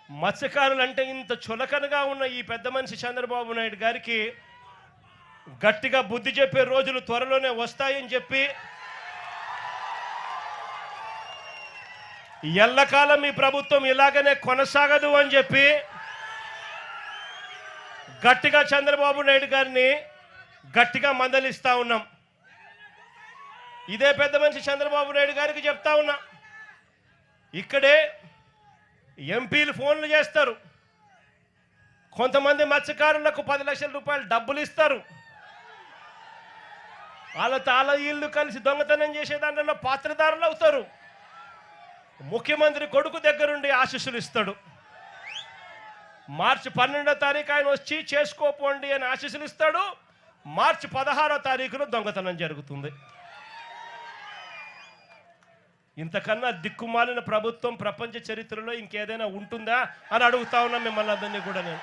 మత్స్యకారులు అంటే ఇంత చులకనగా ఉన్న ఈ పెద్ద మనిషి చంద్రబాబు నాయుడు గారికి గట్టిగా బుద్ధి చెప్పే రోజులు త్వరలోనే వస్తాయని చెప్పి, ఎల్లకాలం ఈ ప్రభుత్వం ఇలాగనే కొనసాగదు అని చెప్పి గట్టిగా చంద్రబాబు నాయుడు గారిని గట్టిగా మందలిస్తా ఉన్నాం. ఇదే పెద్ద మనిషి చంద్రబాబు నాయుడు గారికి చెప్తా ఉన్నా, ఇక్కడే ఎంపీలు ఫోన్లు చేస్తారు, కొంతమంది మత్స్యకారులకు 10 లక్షల రూపాయలు డబ్బులు ఇస్తారు, వాళ్ళ ఇల్లు కలిసి దొంగతనం చేసే దాంట్లో పాత్రదారులు అవుతారు. ముఖ్యమంత్రి కొడుకు దగ్గరుండి ఆశీస్సులు ఇస్తాడు. మార్చి 12వ తారీఖు ఆయన వచ్చి చేసుకోపోండి అని ఆశీస్సులు ఇస్తాడు. మార్చి 16వ తారీఖున దొంగతనం జరుగుతుంది. ఇంతకన్నా దిక్కుమాలిన ప్రభుత్వం ప్రపంచ చరిత్రలో ఇంకేదైనా ఉంటుందా అని అడుగుతా ఉన్నా మిమ్మల్ని అందరినీ కూడా నేను.